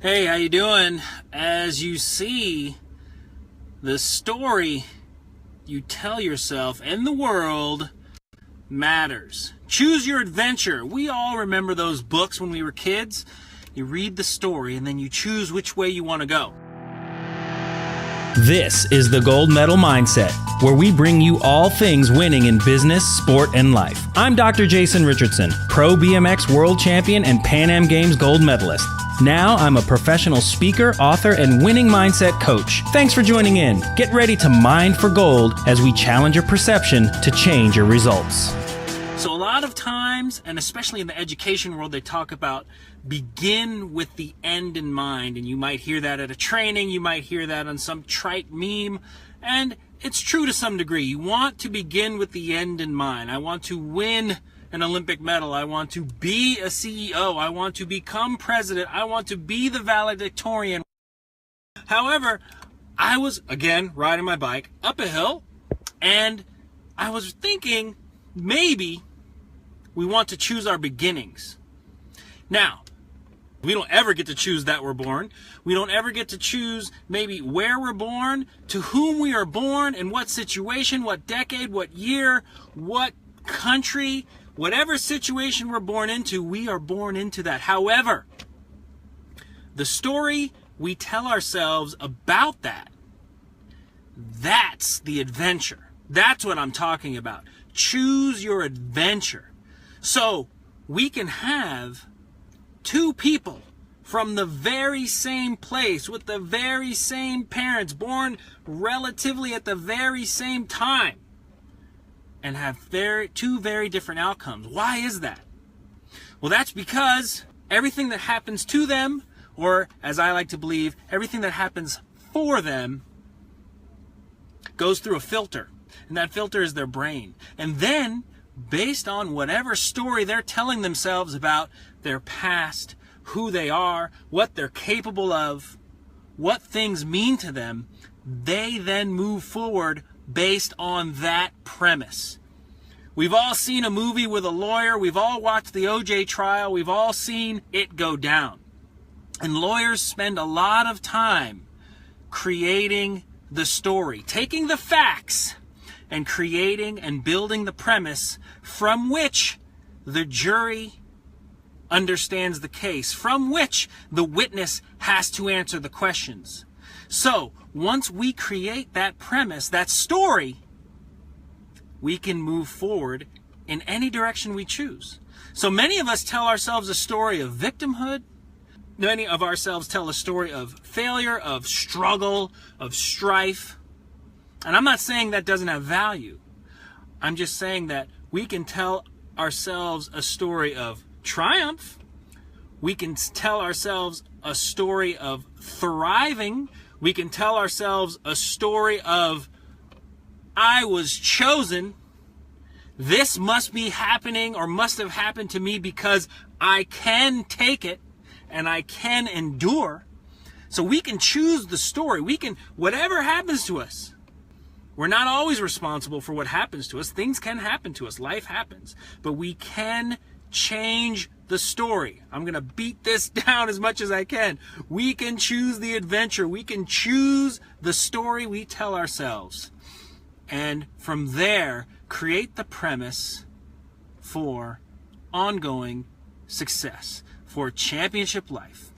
Hey, how you doing? As you see, the story you tell yourself and the world matters. Choose your adventure. We all remember those books when we were kids. You read the story and then you choose which way you want to go. This is the Gold Medal Mindset, where we bring you all things winning in business, sport, and life. I'm Dr. Jason Richardson, pro BMX world champion and Pan Am Games gold medalist. Now I'm a professional speaker, author, and winning mindset coach. Thanks for joining in. Get ready to mine for gold as we challenge your perception to change your results. So a lot of times, and especially in the education world, they talk about begin with the end in mind. And you might hear that at a training, you might hear that on some trite meme, and it's true to some degree. You want to begin with the end in mind. I want to win an Olympic medal. I want to be a CEO. I want to become president. I want to be the valedictorian. However, I was, again, riding my bike up a hill, and I was thinking maybe we want to choose our beginnings. Now, we don't ever get to choose that we're born. We don't ever get to choose maybe where we're born, to whom we are born, in what situation, what decade, what year, what country, whatever situation we're born into, we are born into that. However, the story we tell ourselves about that's the adventure. That's what I'm talking about. Choose your adventure. So we can have two people from the very same place with the very same parents, born relatively at the very same time, and have two very different outcomes. Why is that? Well, that's because everything that happens to them, or as I like to believe, everything that happens for them, goes through a filter. And that filter is their brain. And then, based on whatever story they're telling themselves about their past, who they are, what they're capable of, what things mean to them, they then move forward based on that premise. We've all seen a movie with a lawyer. We've all watched the O.J. trial. We've all seen it go down. And lawyers spend a lot of time creating the story, taking the facts and creating and building the premise from which the jury understands the case, from which the witness has to answer the questions. So, once we create that premise, that story, we can move forward in any direction we choose. So many of us tell ourselves a story of victimhood. Many of ourselves tell a story of failure, of struggle, of strife. And I'm not saying that doesn't have value. I'm just saying that we can tell ourselves a story of triumph. We can tell ourselves a story of thriving. We can tell ourselves a story of, I was chosen. This must be happening or must have happened to me because I can take it and I can endure. So we can choose the story. We can, whatever happens to us, we're not always responsible for what happens to us. Things can happen to us. Life happens. But we can change the story. I'm going to beat this down as much as I can. We can choose the adventure. We can choose the story we tell ourselves. And from there, create the premise for ongoing success, for championship life.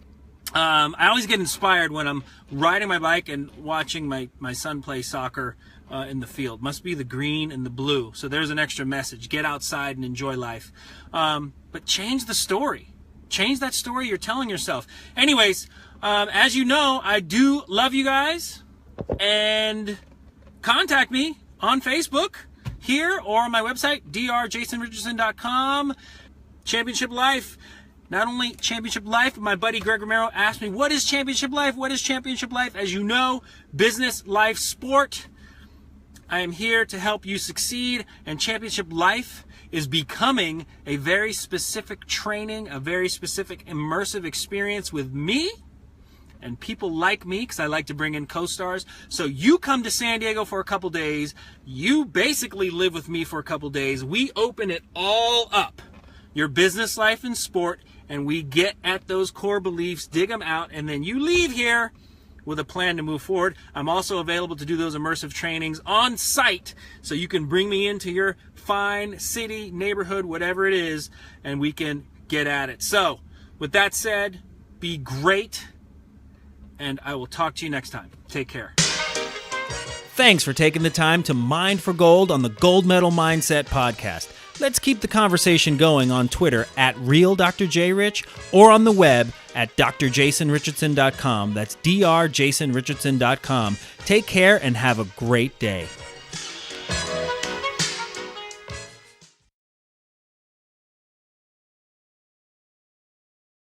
I always get inspired when I'm riding my bike and watching my son play soccer in the field. Must be the green and the blue. So there's an extra message. Get outside and enjoy life. But change the story. Change that story you're telling yourself. Anyways, as you know, I do love you guys. And contact me on Facebook here or on my website, drjasonrichardson.com. Championship Life. Not only Championship Life, but my buddy Greg Romero asked me, what is Championship Life? What is Championship Life? As you know, business, life, sport. I am here to help you succeed, and Championship Life is becoming a very specific training, a very specific immersive experience with me and people like me, because I like to bring in co-stars. So you come to San Diego for a couple days. You basically live with me for a couple days. We open it all up. Your business life and sport, and we get at those core beliefs, dig them out, and then you leave here with a plan to move forward. I'm also available to do those immersive trainings on site, so you can bring me into your fine city, neighborhood, whatever it is, and we can get at it. So, with that said, be great, and I will talk to you next time. Take care. Thanks for taking the time to mine for gold on the Gold Medal Mindset podcast. Let's keep the conversation going on Twitter at RealDrJRich or on the web at drjasonrichardson.com. That's drjasonrichardson.com. Take care and have a great day.